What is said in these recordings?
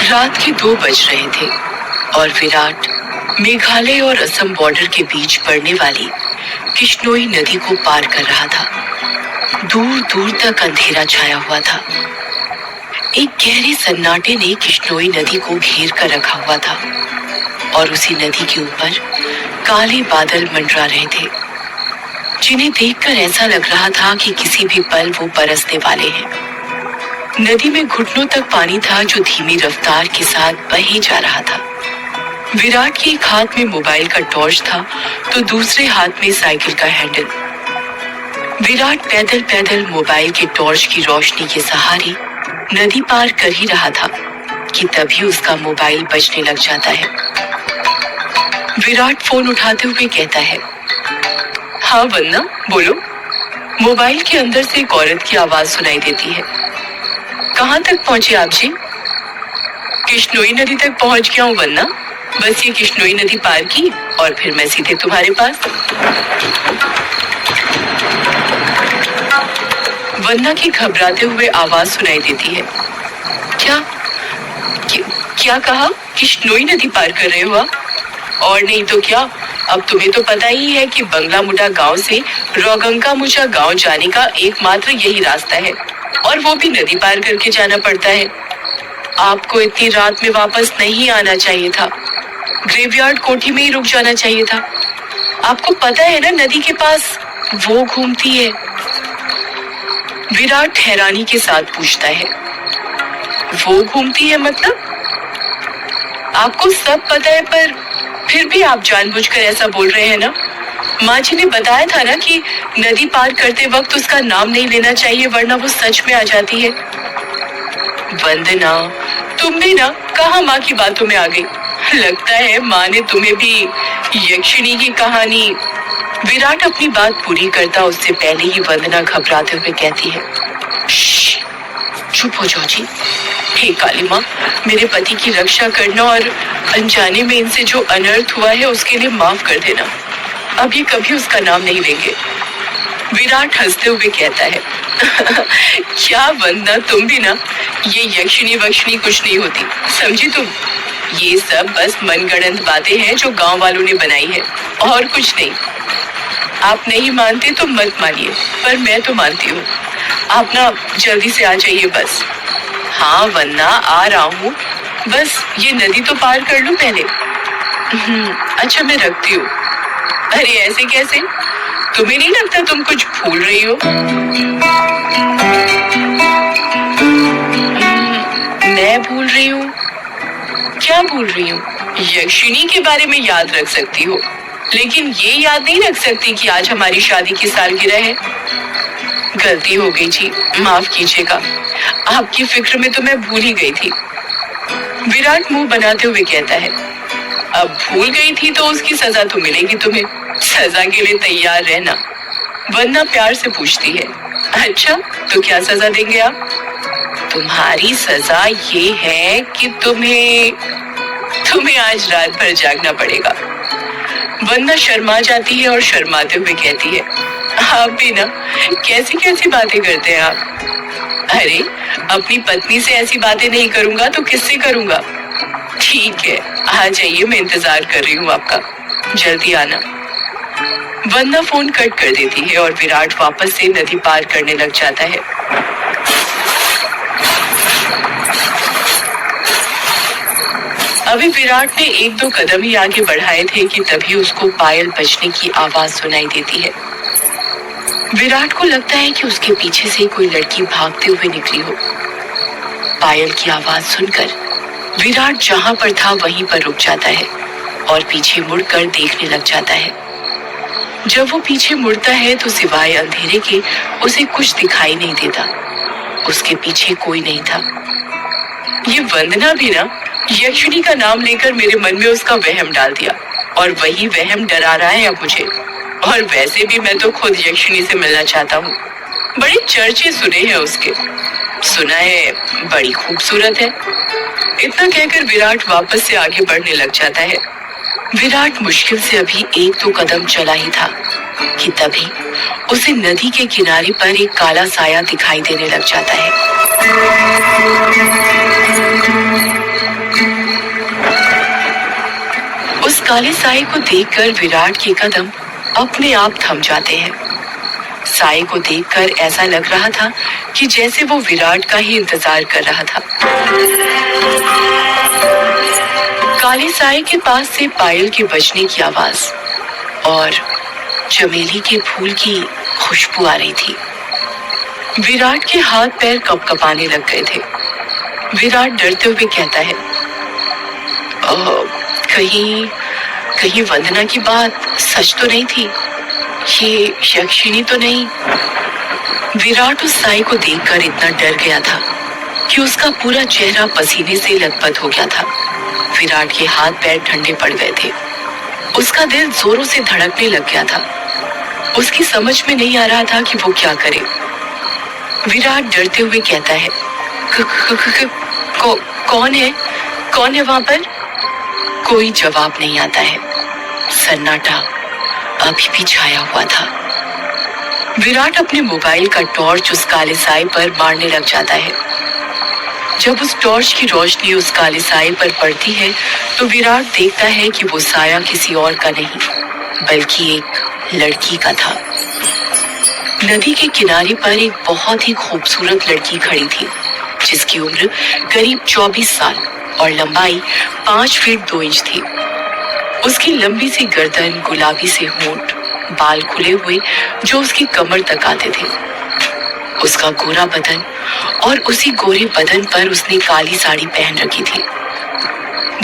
रात के 2 बज रहे थे और विराट मेघालय और असम बॉर्डर के बीच पड़ने वाली किश्नोई नदी को पार कर रहा था। दूर दूर तक अंधेरा छाया हुआ था। एक गहरे सन्नाटे ने किश्नोई नदी को घेर कर रखा हुआ था और उसी नदी के ऊपर काले बादल मंडरा रहे थे, जिन्हें देखकर ऐसा लग रहा था कि किसी भी पल वो बरसने वाले हैं। नदी में घुटनों तक पानी था जो धीमी रफ्तार के साथ बहे जा रहा था। विराट के एक हाथ में मोबाइल का टॉर्च था तो दूसरे हाथ में साइकिल का हैंडल। विराट पैदल पैदल मोबाइल के टॉर्च की रोशनी के सहारे नदी पार कर ही रहा था कि तभी उसका मोबाइल बजने लग जाता है। विराट फोन उठाते हुए कहता है, हाँ वंदना, बोलो। मोबाइल के अंदर से एक औरत की आवाज सुनाई देती है। कहाँ तक पहुंचे आप जी? किश्नोई नदी तक पहुंच गया हूँ वंदना, बस ये किश्नोई नदी पार की और फिर मैं सीधे तुम्हारे पास। वंदना की घबराते हुए आवाज सुनाई देती है। क्या कहा? किश्नोई नदी पार कर रहे हो आप? और नहीं तो क्या, अब तुम्हें तो पता ही है कि बंगला मुडा गांव से रोगंका मुचा गांव जाने का एकमात्र यही रास्ता है और वो भी नदी पार करके जाना पड़ता है। आपको इतनी रात में वापस नहीं आना चाहिए था, ग्रेवयार्ड कोठी में ही रुक जाना चाहिए था। आपको पता है ना नदी के पास वो घूमती है। विराट हैरानी के साथ पूछता है, वो घूमती है मतलब? आपको सब पता है पर फिर भी आप जानबूझकर ऐसा बोल रहे हैं ना? माँ जी ने बताया था ना कि नदी पार करते वक्त उसका नाम नहीं लेना चाहिए वरना वो सच में आ जाती है। वंदना, तुम भी ना कहाँ माँ की बातों में आ गई। लगता है माँ ने तुम्हें भी यक्षिणी की कहानी। विराट अपनी बात पूरी करता उससे पहले ही वंदना घबराते हुए कहती है, चुप हो जाओ जी। हे काली माँ, मेरे पति की रक्षा करना और अनजाने में इनसे जो अनर्थ हुआ है उसके लिए माफ कर देना। अब ये कभी उसका नाम नहीं लेंगे। विराट हंसते हुए कहता है, क्या वंदना, तुम भी ना, ये यक्षिणी वक्षिणी कुछ नहीं होती, समझी तुम? ये सब बस मनगढ़ंत बातें हैं जो गांव वालों ने बनाई है और कुछ नहीं। आप नहीं मानते तो मत मानिए, पर मैं तो मानती हूँ। आप ना जल्दी से आ जाइए बस। हाँ वंदना, आ रहा हूँ, बस ये नदी तो पार कर लूं पहले। अच्छा मैं रखती हूँ। अरे ऐसे कैसे? तुम्हें नहीं लगता तुम कुछ भूल रही हो? मैं भूल रही हूँ? क्या भूल रही हूँ? यक्षिणी के बारे में याद रख सकती हो, लेकिन ये याद नहीं रख सकती कि आज हमारी शादी की सालगिरह है। गलती हो गई जी, माफ कीजिएगा। आपकी फिक्र में तो मैं भूल ही गई थी। विराट मुंह बनाते हुए कहता है, अब भूल गई थी तो उसकी सजा तो मिलेगी तुम्हें। सजा के लिए तैयार रहना। वंदना प्यार से पूछती है, अच्छा तो क्या सजा देंगे आप? तुम्हारी सजा ये है कि तुम्हें आज रात भर जागना पड़ेगा। वंदना शर्मा जाती है और शर्माते हुए कहती है, आप भी ना कैसी कैसी बातें करते हैं आप। अरे अपनी पत्नी से ऐसी बातें नहीं करूंगा तो किससे करूंगा? ठीक है, आ जाइए, मैं इंतजार कर रही हूँ आपका, जल्दी आना। वंदना फोन कट कर देती है और विराट वापस से नदी पार करने लग जाता है। अभी विराट ने 1-2 कदम ही आगे बढ़ाए थे कि तभी उसको पायल बजने की आवाज सुनाई देती है। विराट को लगता है कि उसके पीछे से कोई लड़की भागते हुए निकली हो। पायल की आवाज सुनकर विराट जहां पर था वहीं पर रुक जाता है और पीछे मुड़कर देखने लग जाता है। जब वो पीछे मुड़ता है तो सिवाय अंधेरे के उसे कुछ दिखाई नहीं देता। उसके पीछे कोई नहीं था। ये वंदना भी ना यक्षिणी का नाम लेकर मेरे मन में उसका वहम डाल दिया और वही वहम डरा रहा है अब मुझे। और वैसे भी मैं तो खुद यक्षिणी से मिलना चाहता हूँ। बड़े चर्चे सुने हैं उसके, सुना है बड़ी खूबसूरत है। इतना कहकर विराट वापस से आगे बढ़ने लग जाता है। विराट मुश्किल से अभी 1-2 कदम चला ही था कि तभी उसे नदी के किनारे पर एक काला साया दिखाई देने लग जाता है। उस काले साए को देखकर विराट के कदम अपने आप थम जाते हैं। साए को देखकर ऐसा लग रहा था कि जैसे वो विराट का ही इंतजार कर रहा था। काले साए के पास से पायल के बजने की आवाज और चमेली के फूल की खुशबू आ रही थी। विराट के हाथ पैर कपकपाने लग गए थे। विराट डरते हुए कहता है, कहीं कहीं वंदना की बात सच तो नहीं थी? ये यक्षिणी तो नहीं? विराट उस साई को देखकर इतना डर गया था कि उसका पूरा चेहरा पसीने से लथपथ हो गया था। विराट के हाथ पैर ठंडे पड़ गए थे। उसका दिल जोरों से धड़कने लग गया था। उसकी समझ में नहीं आ रहा था कि वो क्या करे। विराट डरते हुए कहता है, कौन है? कौन है वहां पर? कोई जवाब नहीं आता है। सन्नाटा अभी भी छाया हुआ था। विराट अपने मोबाइल का टॉर्च उस काले साए पर मारने लग जाता है। जब उस टॉर्च की रोशनी उस काले साए पर पड़ती है तो विराट देखता है कि वो साया किसी और का नहीं बल्कि एक लड़की का था। नदी के किनारे पर एक बहुत ही खूबसूरत लड़की खड़ी थी जिसकी उम्र करीब 24 साल और लंबाई 5 फीट 2 इंच थी। उसकी लंबी सी गर्दन, गुलाबी से होंठ, बाल खुले हुए जो उसकी कमर तक आते थे, उसका गोरा बदन और उसी गोरे बदन पर उसने काली साड़ी पहन रखी थी।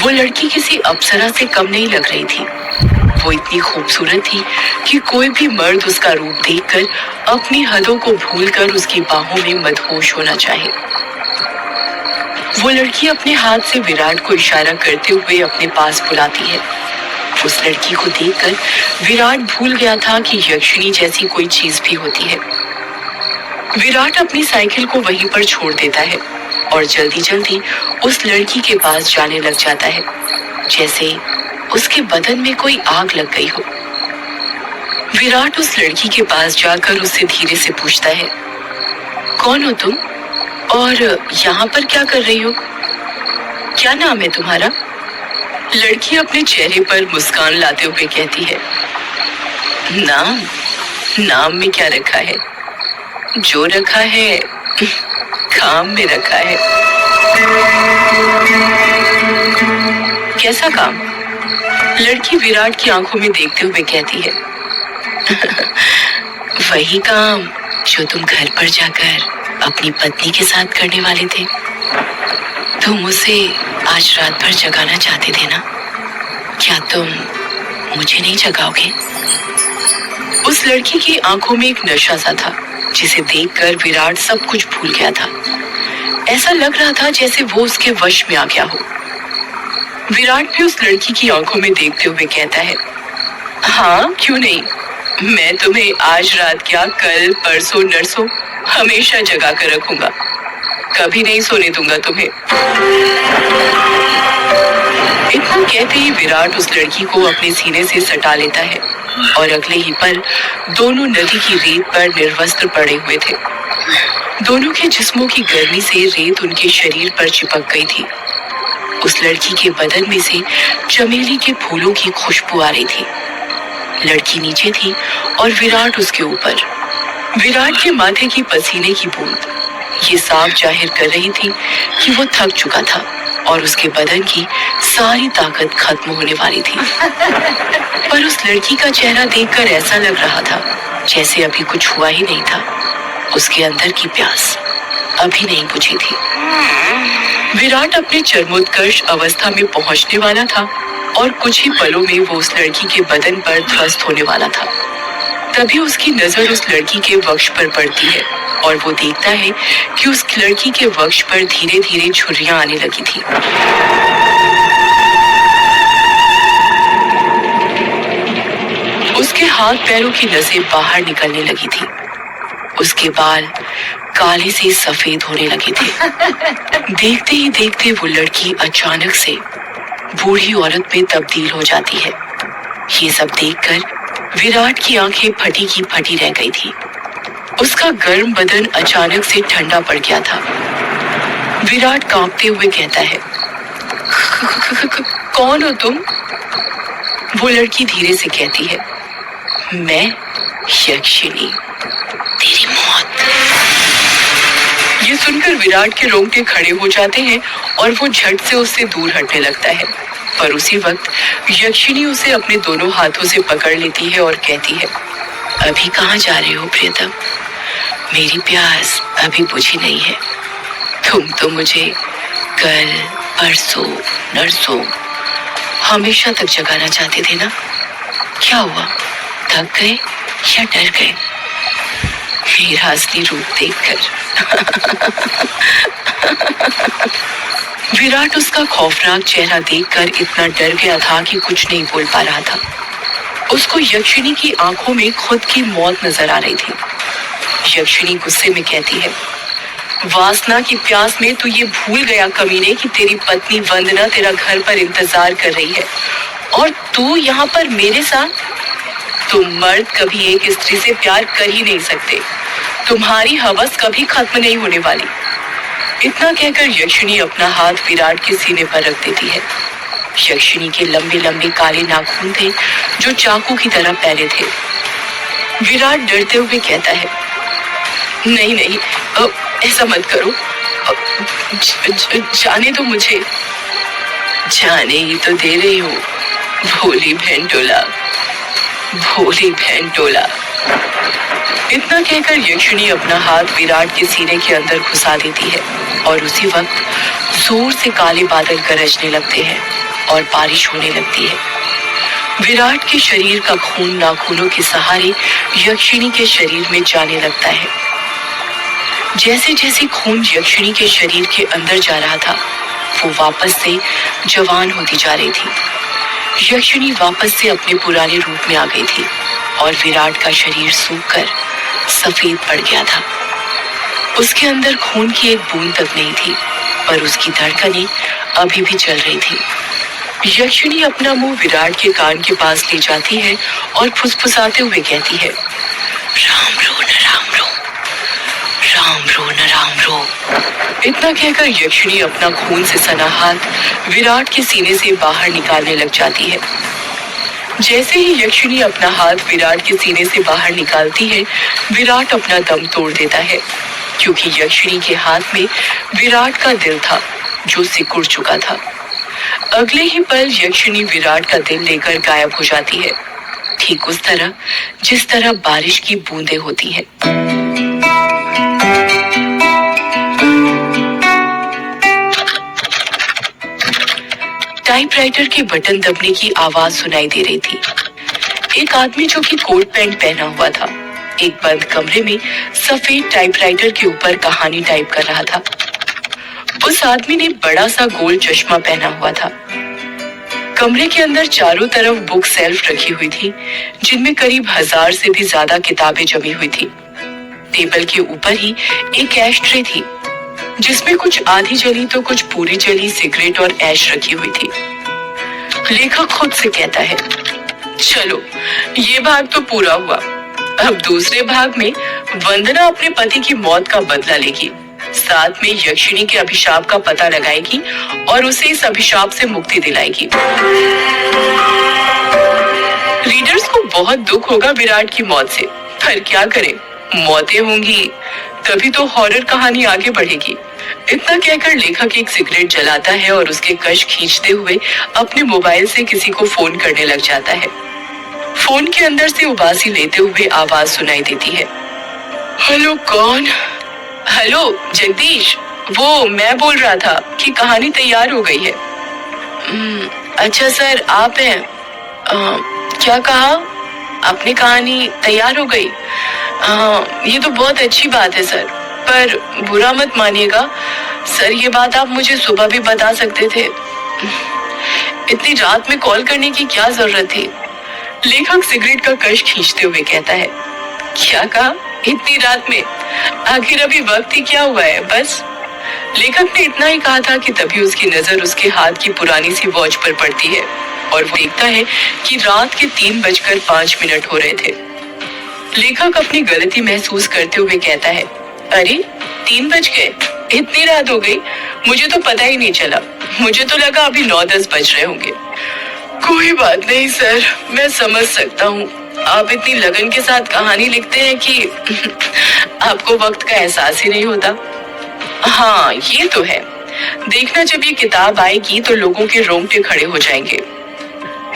वो लड़की किसी अप्सरा से कम नहीं लग रही थी। वो इतनी खूबसूरत थी कि कोई भी मर्द उसका रूप देखकर अपनी हदों को भूलकर उसकी बाहों में मदहोश होना चाहे। वो लड़की अपने हाथ से विराट को इशारा करते हुए अपने पास बुलाती है। उस लड़की को देखकर विराट भूल गया था कि यक्षिणी जैसी कोई चीज भी होती है। विराट अपनी साइकिल को वहीं पर छोड़ देता है और जल्दी जल्दी उस लड़की के पास जाने लग जाता है, जैसे उसके बदन में कोई आग लग गई हो। विराट उस लड़की के पास जाकर उससे धीरे से पूछता है, कौन हो तुम और यहाँ पर क्या कर रही हो? क्या नाम है तुम्हारा? लड़की अपने चेहरे पर मुस्कान लाते हुए कहती है, नाम में क्या रखा है? जो रखा है काम में रखा है। कैसा काम? लड़की विराट की आंखों में देखते हुए कहती है, वही काम जो तुम घर पर जाकर अपनी पत्नी के साथ करने वाले थे। तुम उसे आज रात भर जगाना चाहते थे ना? क्या तुम मुझे नहीं जगाओगे? उस लड़की की आंखों में एक नशा सा था जिसे देखकर विराट सब कुछ भूल गया था। ऐसा लग रहा था जैसे वो उसके वश में आ गया हो। विराट भी उस लड़की की आंखों में देखते हुए कहता है, हाँ क्यों नहीं, मैं तुम्हें आज रात क्या कल परसों नरसों हमेशा जगा कर रखूंगा, कभी नहीं सोने दूंगा तुम्हें। इतना कहते ही विराट उस लड़की को अपने सीने से सटा लेता है और अगले ही पल दोनों नदी की रेत पर निर्वस्त्र पड़े हुए थे। दोनों के जिस्मों की गर्मी से रेत उनके शरीर पर चिपक गई थी। उस लड़की के बदन में से चमेली के फूलों की खुशबू आ रही थी। लड़की नीचे थी और विराट उसके ऊपर। विराट के माथे की पसीने की बूंद ये साफ जाहिर कर रही थी कि वो थक चुका था और उसके बदन की सारी ताकत खत्म होने वाली थी। पर उस लड़की का चेहरा देखकर ऐसा लग रहा था जैसे अभी कुछ हुआ ही नहीं था। उसके अंदर की प्यास अभी नहीं बुझी थी। विराट अपने चरमोत्कर्ष अवस्था में पहुंचने वाला था और कुछ ही पलों में वो उस लड़की के बदन पर ध्वस्त होने वाला था। तभी उसकी नजर उस लड़की के वक्ष पर पड़ती है और वो देखता है कि उस लड़की के वक्ष पर धीरे धीरे झुर्रियां आने लगी थी। उसके हाथ पैरों की नसें बाहर निकलने लगी थी। उसके बाल काले से सफेद होने लगे थे। देखते ही देखते वो लड़की अचानक से बूढ़ी औरत में तब्दील हो जाती है। ये सब देखकर विराट की आंखें फटी की फटी रह गई थी। उसका गर्म बदन अचानक से ठंडा पड़ गया था। विराट कांपते हुए कहता है, कौन हो तुम? वो लड़की धीरे से कहती है, मैं यक्षिणी, तेरी मौत। ये सुनकर विराट के रोंगटे खड़े हो जाते हैं और वो झट से उससे दूर हटने लगता है। पर उसी वक्त यक्षिणी उसे अपने दोनों हाथों से पकड़ लेती है और कहती है, अभी कहाँ जा रहे हो प्रियतम? मेरी प्यास अभी बुझी नहीं है। तुम तो मुझे कल, परसों, नरसों हमेशा तक जगाना चाहते थे ना? क्या हुआ, थक गए या डर गए मेरा असली रूप देखकर? विराट उसका खौफनाक चेहरा देखकर इतना डर गया था कि कुछ नहीं बोल पा रहा था। उसको यक्षिणी की आंखों में खुद की मौत नजर आ रही थी। यक्षिणी गुस्से में कहती है, वासना की प्यास में तू ये भूल गया कमीने कि तेरी पत्नी वंदना तेरा घर पर इंतजार कर रही है और तू यहाँ पर मेरे साथ। तुम मर्द कभी एक स्त्री से प्यार कर ही नहीं सकते। तुम्हारी हवस कभी खत्म नहीं होने वाली। इतना कहकर यक्षिणी अपना हाथ विराट के सीने पर रख देती है। यक्षिणी के लंबे लंबे काले नाखून थे जो चाकू की तरह पैरे थे। विराट डरते हुए कहता है, नहीं नहीं, ऐसा मत करो, जाने दो मुझे। जाने ही तो दे रही हो, भोली बहन टोला, भोली बहन टोला। इतना कहकर यक्षिणी अपना हाथ विराट के सीने के अंदर घुसा देती है और उसी वक्त जोर से काले बादल गरजने लगते हैं और बारिश होने लगती है। विराट के शरीर का खून नाखूनों के सहारे यक्षिणी के शरीर में जाने लगता है। जैसे जैसे खून यक्षिणी के शरीर के अंदर जा रहा था, वो वापस से जवान होती जा रही थी। यक्षिणी वापस से अपने पुराने रूप में आ गई थी और विराट का शरीर सूखकर सफेद पड़ गया था। उसके अंदर खून की एक बूंद तक नहीं थी, पर उसकी धड़कनें अभी भी चल रही थी। यक्षिणी अपना मुंह विराट के कान के पास ले जाती है और फुसफुसाते हुए कहती है, राम रो न राम रो, राम रो न राम रो। इतना कहकर यक्षिणी अपना खून से सना हाथ विराट के सीने से बाहर निकालने लग जाती है। जैसे ही यक्षिणी अपना हाथ विराट के सीने से बाहर निकालती है, विराट अपना दम तोड़ देता है, क्योंकि यक्षिणी के हाथ में विराट का दिल था जो सिकुड़ चुका था। अगले ही पल यक्षिणी विराट का दिल लेकर गायब हो जाती है, ठीक उस तरह जिस तरह बारिश की बूंदें होती हैं। टाइपराइटर के बटन दबने की आवाज सुनाई दे रही थी। एक आदमी जो कि कोट पैंट पहना हुआ था, एक बंद कमरे में सफेद टाइपराइटर के ऊपर कहानी टाइप कर रहा था। उस आदमी ने बड़ा सा गोल चश्मा पहना हुआ था। कमरे के अंदर चारों तरफ बुक सेल्फ रखी हुई थी, जिनमें करीब 1000 से भी ज्यादा किताबें जमी हुई थी। टेबल के ऊपर ही एक ऐश ट्रे थी, जिसमें कुछ आधी जली तो कुछ पूरी जली सिगरेट और ऐश रखी हुई थी। लेखक खुद से कहता है, चलो ये भाग तो पूरा हुआ। अब दूसरे भाग में वंदना अपने पति की मौत का बदला लेगी, साथ में यक्षिणी के अभिशाप का पता लगाएगी और उसे इस अभिशाप से मुक्ति दिलाएगी। रीडर्स को बहुत दुख होगा विराट की मौत से, पर क्या करें, मौतें होंगी तभी तो हॉरर कहानी आगे बढ़ेगी। इतना कहकर लेखक एक सिगरेट जलाता है और उसके कश खींचते हुए अपने मोबाइल से किसी को फोन करने लग जाता है। फोन के अंदर से उबासी लेते हुए आवाज सुनाई देती है, हेलो कौन? हेलो जगदीश, वो मैं बोल रहा था कि कहानी तैयार हो गई है। अच्छा सर, आप हैं? क्या कहा? अपनी कहानी तैयार हो गई? ये तो बहुत अच्छी बात है सर, पर बुरा मत मानिएगा सर, ये बात आप मुझे सुबह भी बता सकते थे। इतनी रात में कॉल करने की क्या जरूरत थी? लेखक सिगरेट का कश खींचते हुए कहता है, क्या कहा? इतनी रात में? आखिर अभी वक्त ही क्या हुआ है? बस। लेखक ने इतना ही कहा था कि तभी उसकी नजर उसके हाथ की पुरानी सी वॉच पर पड़ती है। और वो देखता है कि रात के 3:05 हो रहे थे। लेखक अपनी गलती महसूस करते हुए कहता है, अरे 3 बज गए, इतनी रात हो गई, मुझे तो पता ही नहीं चला, मुझे तो लगा अभी 9-10 बज रहे होंगे। कोई बात नहीं सर, मैं समझ सकता हूँ, आप इतनी लगन के साथ कहानी लिखते हैं कि आपको वक्त का एहसास ही नहीं होता। हाँ ये तो है, देखना जब ये किताब आएगी तो लोगों के रोंगटे खड़े हो जाएंगे।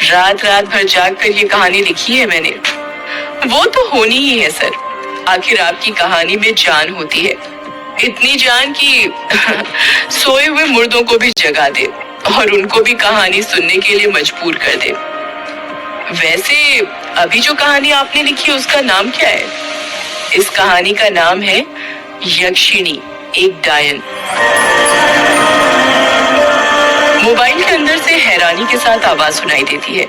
रात रात भर जाग कर ये कहानी लिखी है मैंने। वो तो होनी ही है सर, आखिर आपकी कहानी में जान होती है, इतनी जान कि सोए हुए मुर्दों को भी जगा दे और उनको भी कहानी सुनने के लिए मजबूर कर दे। वैसे अभी जो कहानी आपने लिखी उसका नाम क्या है? इस कहानी का नाम है यक्षिणी, एक डायन। मोबाइल के अंदर से हैरानी के साथ आवाज सुनाई देती है।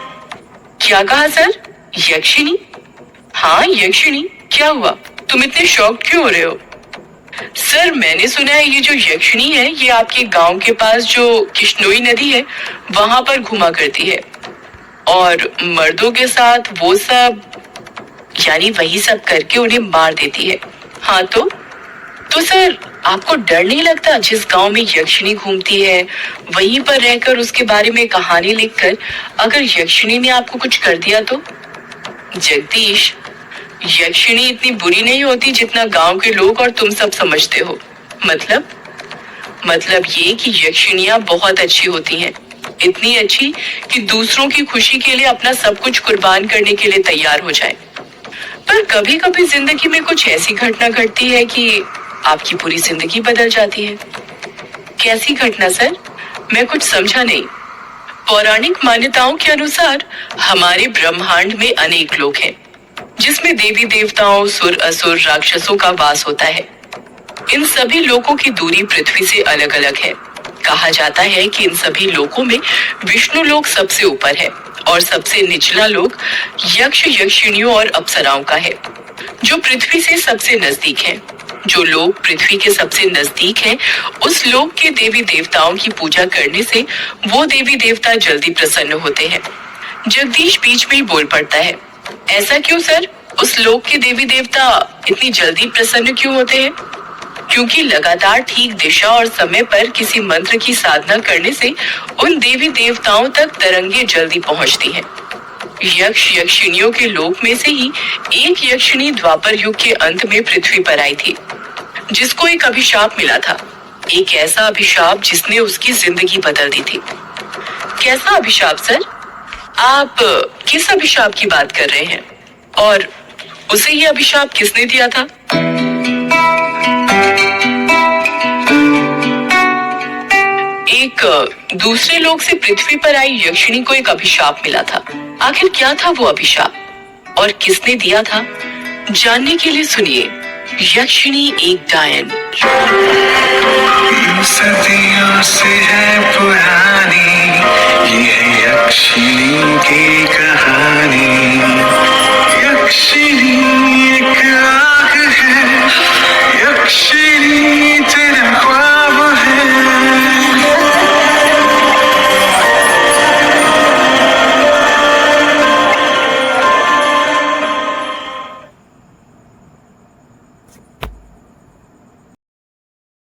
क्या कहा सर? यक्षिणी? हाँ यक्षिणी, क्या हुआ, तुम इतने शॉक क्यों हो रहे हो? सर मैंने सुना है ये जो यक्षिणी है ये आपके गांव के पास जो किश्नोई नदी है वहां पर घुमा करती है और मर्दों के साथ वो सब, यानी वही सब करके उन्हें मार देती है। हाँ तो सर आपको डर नहीं लगता जिस गांव में यक्षिणी घूमती है वहीं पर रहकर उसके बारे में कहानी लिखकर अगर यक्षिणी ने आपको कुछ कर दिया तो? जगदीश, यक्षिणी इतनी बुरी नहीं होती जितना गांव के लोग और तुम सब समझते हो। मतलब ये कि यक्षिणियां बहुत अच्छी होती हैं, इतनी अच्छी कि दूसरों की खुशी के लिए अपना सब कुछ कुर्बान करने के लिए तैयार हो जाए। पर कभी कभी जिंदगी में कुछ ऐसी घटना घटती है कि आपकी पूरी जिंदगी बदल जाती है। कैसी घटना सर? मैं कुछ समझा नहीं। पौराणिक मान्यताओं के अनुसार हमारे ब्रह्मांड में अनेक लोक हैं, जिसमें देवी देवताओं, सुर असुर, राक्षसों का वास होता है। इन सभी लोकों की दूरी पृथ्वी से अलग अलग है। कहा जाता है कि इन सभी लोकों में विष्णु लोक सबसे ऊपर है और सबसे निचला लोक यक्ष, यक्षिणियों और अप्सराओं का है, जो पृथ्वी से सबसे नजदीक है। जो लोग पृथ्वी के सबसे नजदीक हैं, उस लोक के देवी देवताओं की पूजा करने से वो देवी देवता जल्दी प्रसन्न होते हैं। जगदीश बीच में ही बोल पड़ता है, ऐसा क्यों सर? उस लोक के देवी देवता इतनी जल्दी प्रसन्न क्यों होते हैं? क्योंकि लगातार ठीक दिशा और समय पर किसी मंत्र की साधना करने से उन देवी देवताओं तक तरंगे जल्दी पहुंचती हैं। यक्ष, यक्षिणियों के लोक में से ही एक यक्षिणी द्वापर युग के अंत में पृथ्वी पर आई थी, जिसको एक अभिशाप मिला था। एक ऐसा अभिशाप जिसने उसकी जिंदगी बदल दी थी। कैसा अभिशाप सर? आप किस अभिशाप की बात कर रहे हैं और उसे ये अभिशाप किसने दिया था? एक दूसरे लोक से पृथ्वी पर आई यक्षिणी को एक अभिशाप मिला था। आखिर क्या था वो अभिशाप और किसने दिया था? जानने के लिए सुनिए यक्षिणी, एक डायन। सदियों से है पुरानी ये है यक्षिणी